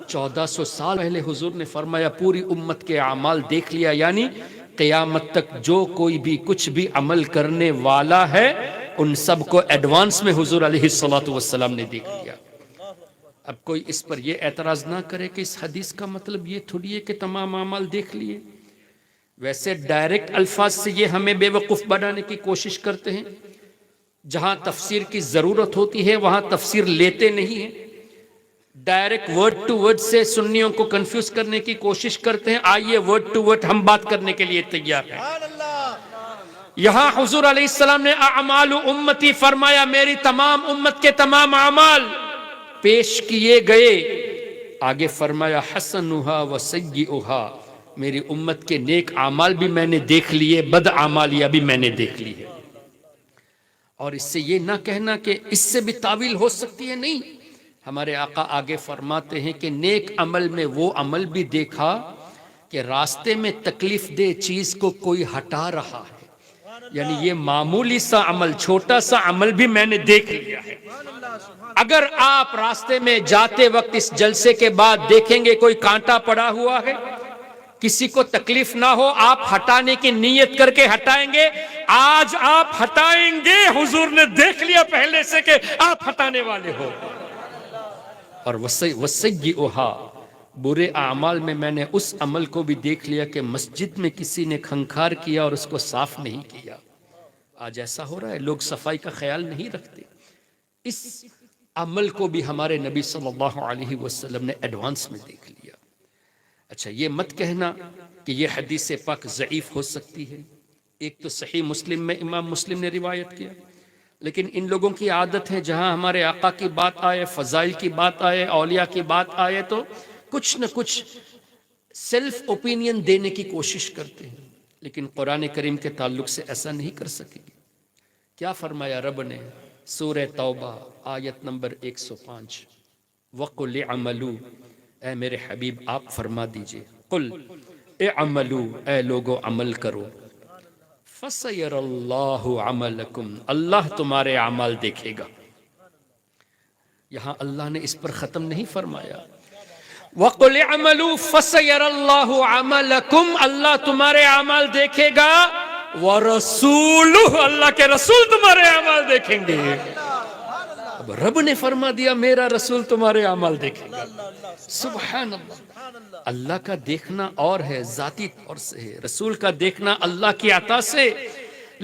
1400 سال پہلے حضور نے فرمایا پوری امت کے اعمال دیکھ لیا، یعنی قیامت تک جو کوئی بھی کچھ بھی عمل کرنے والا ہے ان سب کو ایڈوانس میں حضور علیہ الصلوۃ والسلام نے دیکھ لیا۔ اب کوئی اس پر یہ اعتراض نہ کرے کہ اس حدیث کا مطلب یہ تھوڑی ہے کہ تمام اعمال دیکھ لیے۔ ویسے ڈائریکٹ الفاظ سے یہ ہمیں بے وقوف بنانے کی کوشش کرتے ہیں، جہاں تفسیر کی ضرورت ہوتی ہے وہاں تفسیر لیتے نہیں ہیں، ڈائریکٹ ورڈ ٹو ورڈ سے سنیوں کو کنفیوز کرنے کی کوشش کرتے ہیں۔ آئیے ورڈ ٹو ورڈ ہم بات کرنے کے لیے تیار ہیں۔ یہاں حضور علیہ السلام نے اعمال امتی فرمایا، میری تمام امت کے تمام اعمال پیش کیے گئے۔ آگے فرمایا حسنھا و سیئھا، میری امت کے نیک اعمال بھی میں نے دیکھ لیے، بد اعمالیاں بھی میں نے دیکھ لی ہے۔ اور اس سے یہ نہ کہنا کہ اس سے بھی تعویل ہو سکتی ہے، نہیں، ہمارے آقا آگے فرماتے ہیں کہ نیک عمل میں وہ عمل بھی دیکھا کہ راستے میں تکلیف دہ چیز کو کوئی ہٹا رہا ہے، یعنی یہ معمولی سا عمل، چھوٹا سا عمل بھی میں نے دیکھ لیا ہے۔ اگر آپ راستے میں جاتے وقت اس جلسے کے بعد دیکھیں گے کوئی کانٹا پڑا ہوا ہے، کسی کو تکلیف نہ ہو، آپ ہٹانے کی نیت کر کے ہٹائیں گے۔ آج آپ ہٹائیں گے، حضور نے دیکھ لیا پہلے سے کہ آپ ہٹانے والے ہو۔ اور وسیئھا، برے اعمال میں نے اس عمل کو بھی دیکھ لیا کہ مسجد میں کسی نے کھنکھار کیا اور اس کو صاف نہیں کیا۔ آج ایسا ہو رہا ہے، لوگ صفائی کا خیال نہیں رکھتے۔ اس عمل کو بھی ہمارے نبی صلی اللہ علیہ وسلم نے ایڈوانس میں دیکھ لیا۔ اچھا، یہ مت کہنا کہ یہ حدیث پاک ضعیف ہو سکتی ہے۔ ایک تو صحیح مسلم میں امام مسلم نے روایت کیا، لیکن ان لوگوں کی عادت ہے جہاں ہمارے آقا کی بات آئے، فضائل کی بات آئے، اولیاء کی بات آئے تو کچھ نہ کچھ سیلف اوپینین دینے کی کوشش کرتے ہیں، لیکن قرآن کریم کے تعلق سے ایسا نہیں کر سکے گی۔ کیا فرمایا رب نے؟ سورہ توبہ آیت نمبر 105، وَقُلِ اعْمَلُوا، اے میرے حبیب آپ فرما دیجئے، قل اعملوا، اے لوگو عمل کرو، فَسَيَرَ اللَّهُ عَمَلَكُمْ، اللہ تمہارے اعمال دیکھے گا۔ یہاں اللہ نے اس پر ختم نہیں فرمایا، وَقُلِ اعْمَلُوا فَسَيَرَ اللَّهُ عَمَلَكُمْ، اللہ تمہارے اعمال دیکھے گا، وَرَسُولُهُ، اللہ کے رسول تمہارے اعمال دیکھیں گے۔ اب رب نے فرما دیا میرا رسول تمہارے اعمال دیکھے گا۔ سبحان اللہ، اللہ کا دیکھنا اور ہے، ذاتی طور سے ہے، رسول کا دیکھنا اللہ کی عطا سے۔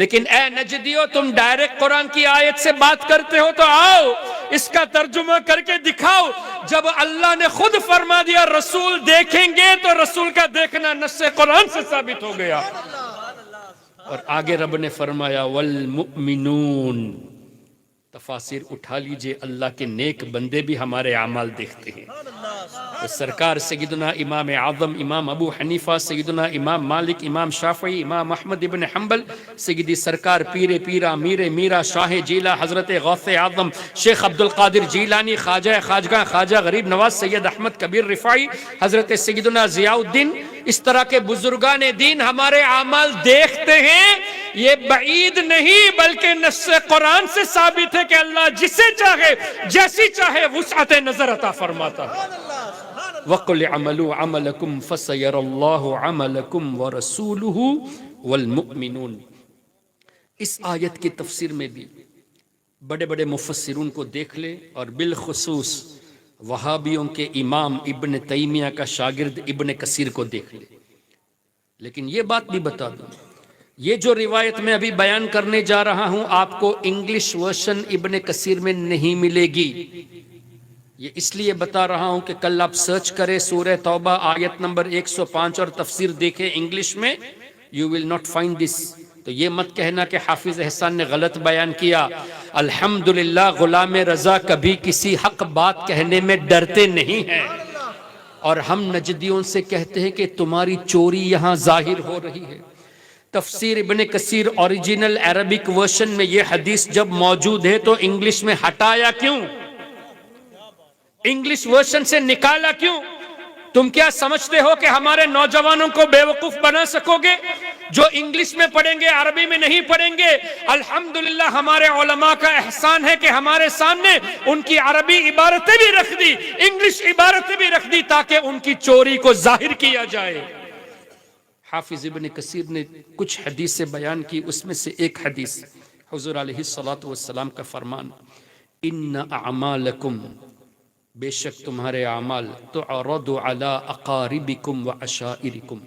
لیکن اے نجدیو، تم ڈائریکٹ قرآن کی آیت سے بات کرتے ہو تو آؤ اس کا ترجمہ کر کے دکھاؤ۔ جب اللہ نے خود فرما دیا رسول دیکھیں گے تو رسول کا دیکھنا نص قرآن سے ثابت ہو گیا۔ اور آگے رب نے فرمایا والمؤمنون، تفاسیر اٹھا لیجئے، اللہ کے نیک بندے بھی ہمارے اعمال دیکھتے ہیں۔ تو سرکار سیدنا امام اعظم امام ابو حنیفہ، سیدنا امام مالک، امام شافعی، امام احمد ابن حنبل، سیدی سرکار پیر پیرا میر میرا شاہ جیلا حضرت غوث اعظم شیخ عبد القادر جیلانی، خواجہ خواجگاں خواجہ غریب نواز سید احمد کبیر رفاعی، حضرت سیدنا ضیاء الدین، اس طرح کے بزرگان دین ہمارے اعمال دیکھتے ہیں۔ یہ بعید نہیں بلکہ نص قرآن سے ثابت ہے کہ اللہ جسے چاہے جیسی چاہے وسعت نظر عطا فرماتا ہے۔ وَقُلْ اعْمَلُوا عَمَلَكُمْ فَسَيَرَ اللَّهُ عَمَلَكُمْ وَرَسُولُهُ وَالْمُؤْمِنُونَ۔ اس آیت کی تفسیر میں بھی بڑے بڑے مفسرون کو دیکھ لیں، اور بالخصوص وہابیوں کے امام ابن تیمیہ کا شاگرد ابن کثیر کو دیکھ لیں۔ لیکن یہ بات بھی بتا دوں، یہ جو روایت میں ابھی بیان کرنے جا رہا ہوں آپ کو انگلش ورژن ابن کثیر میں نہیں ملے گی۔ یہ اس لیے بتا رہا ہوں کہ کل آپ سرچ کریں سورہ توبہ آیت نمبر 105 اور تفسیر دیکھیں انگلش میں، you will not find this۔ تو یہ مت کہنا کہ حافظ احسان نے غلط بیان کیا۔ الحمدللہ غلام رضا کبھی کسی حق بات کہنے میں ڈرتے نہیں ہیں، اور ہم نجدیوں سے کہتے ہیں کہ تمہاری چوری یہاں ظاہر ہو رہی ہے۔ تفسیر ابن کثیر اوریجنل عربک ورژن میں یہ حدیث جب موجود ہے تو انگلش میں ہٹایا کیوں؟ انگلش ورژن سے نکالا کیوں؟ تم کیا سمجھتے ہو کہ ہمارے نوجوانوں کو بیوقوف بنا سکو گے جو انگلش میں پڑھیں گے عربی میں نہیں پڑھیں گے؟ الحمدللہ ہمارے علماء کا احسان ہے کہ ہمارے سامنے ان کی عربی عبارتیں بھی رکھ دی، انگلش عبارتیں بھی رکھ دی تاکہ ان کی چوری کو ظاہر کیا جائے۔ حافظ ابن کثیر نے کچھ حدیثیں بیان کی، اس میں سے ایک حدیث حضور علیہ الصلوۃ والسلام کا فرمان، ان اعمالکم، بے شک تمہارے اعمال، تعرض علی اقاربکم وعشائرکم،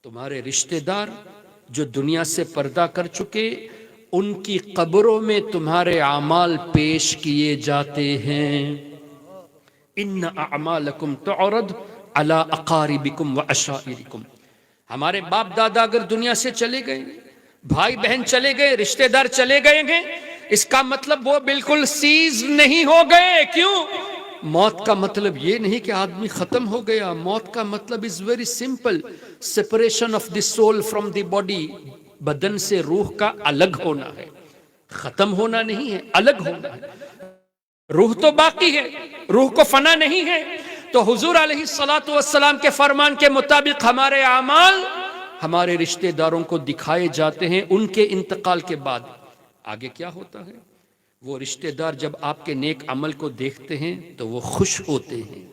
تمہارے رشتہ دار جو دنیا سے پردہ کر چکے ان کی قبروں میں تمہارے اعمال پیش کیے جاتے ہیں۔ ان اعمالکم تعرض علی اقاربکم وعشائرکم، ہمارے باپ دادا اگر دنیا سے چلے گئے، بھائی بہن چلے گئے، رشتہ دار چلے گئے ہیں، اس کا مطلب وہ بالکل سیز نہیں ہو گئے۔ کیوں؟ موت کا مطلب یہ نہیں کہ آدمی ختم ہو گیا، موت کا مطلب is very simple, separation of the soul from the body, بدن سے روح کا الگ ہونا ہے، ختم ہونا نہیں ہے، الگ ہونا ہے۔ روح تو باقی ہے، روح کو فنا نہیں ہے۔ تو حضور علیہ الصلوۃ والسلام کے فرمان کے مطابق ہمارے اعمال ہمارے رشتہ داروں کو دکھائے جاتے ہیں ان کے انتقال کے بعد۔ آگے کیا ہوتا ہے؟ وہ رشتہ دار جب آپ کے نیک عمل کو دیکھتے ہیں تو وہ خوش ہوتے ہیں،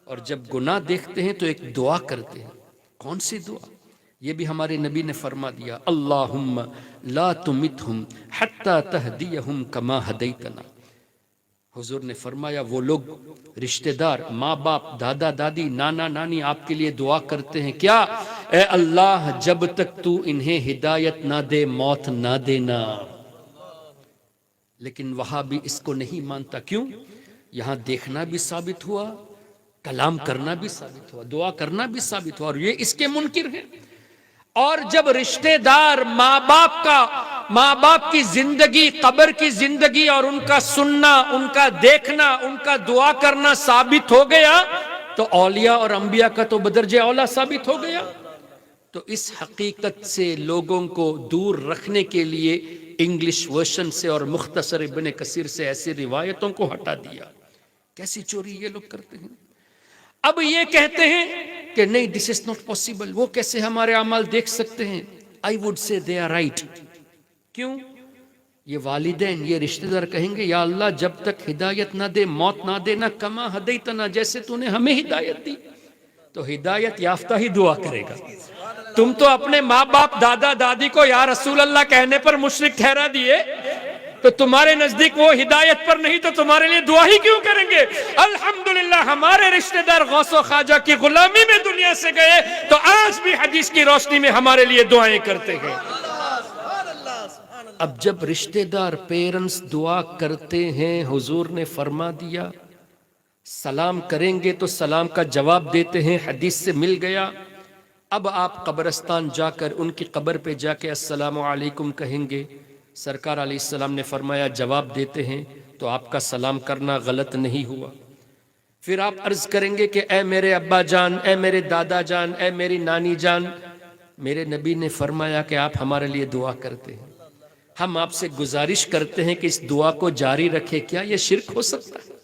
اور جب گناہ دیکھتے ہیں تو ایک دعا کرتے ہیں۔ کون سی دعا؟ یہ بھی ہمارے نبی نے فرما دیا، اللہم لا تمتہم حتی تہدیہم کما ہدیتنا۔ حضور نے فرمایا وہ لوگ رشتہ دار، ماں باپ، دادا دادی، نانا نانی آپ کے لیے دعا کرتے ہیں، کیا؟ اے اللہ جب تک تو انہیں ہدایت نہ دے موت نہ دینا۔ لیکن وہاں بھی اس کو نہیں مانتا۔ کیوں؟ یہاں دیکھنا بھی ثابت ہوا، کلام کرنا بھی ثابت ہوا، دعا کرنا بھی ثابت ہوا، اور یہ اس کے منکر ہیں۔ اور جب رشتہ دار ماں باپ کی زندگی، قبر کی زندگی اور ان کا سننا، ان کا دیکھنا، ان کا دعا کرنا ثابت ہو گیا تو اولیاء اور انبیاء کا تو بدرجہ اولا ثابت ہو گیا۔ تو اس حقیقت سے لوگوں کو دور رکھنے کے لیے انگلش ورژن سے اور مختصر ابن کثیر سے ایسی روایتوں کو ہٹا دیا۔ کیسی چوری یہ لوگ کرتے ہیں؟ اب یہ کہتے ہیں کہ نہیں، دس از ناٹ پاسبل، وہ کیسے ہمارے اعمال دیکھ سکتے ہیں؟ I would say they are right. کیوں؟ یہ والدین، یہ رشتہ دار کہیں گے یا اللہ جب تک ہدایت نہ دے موت نہ دینا، کما ہدیتنا، جیسے تو نے ہمیں ہدایت دی۔ تو ہدایت یافتہ ہی دعا کرے گا۔ تم تو اپنے ماں باپ دادا دادی کو یا رسول اللہ کہنے پر مشرک ٹھہرا دیے، تو تمہارے نزدیک وہ ہدایت پر نہیں تو تمہارے لیے دعا ہی کیوں کریں گے؟ الحمدللہ ہمارے رشتہ دار غوث و خواجہ کی غلامی میں دنیا سے گئے تو آج بھی حدیث کی روشنی میں ہمارے لیے دعائیں کرتے ہیں۔ اب جب رشتہ دار پیرنٹس دعا کرتے ہیں، حضور نے فرما دیا سلام کریں گے تو سلام کا جواب دیتے ہیں، حدیث سے مل گیا۔ اب آپ قبرستان جا کر ان کی قبر پہ جا کے السلام علیکم کہیں گے، سرکار علیہ السلام نے فرمایا جواب دیتے ہیں تو آپ کا سلام کرنا غلط نہیں ہوا۔ پھر آپ عرض کریں گے کہ اے میرے ابا جان، اے میرے دادا جان، اے میری نانی جان، میرے نبی نے فرمایا کہ آپ ہمارے لیے دعا کرتے ہیں، ہم آپ سے گزارش کرتے ہیں کہ اس دعا کو جاری رکھے۔ کیا یہ شرک ہو سکتا ہے؟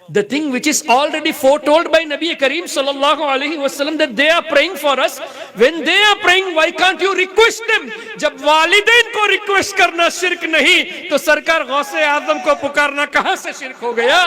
The thing which is already foretold by Nabi Kareem sallallahu alaihi wasallam that they are praying for us, when they are praying, why can't you request them? جب والدین کو ریکویسٹ کرنا شرک نہیں تو سرکار غوث اعظم کو پکارنا کہاں سے شرک ہو گیا؟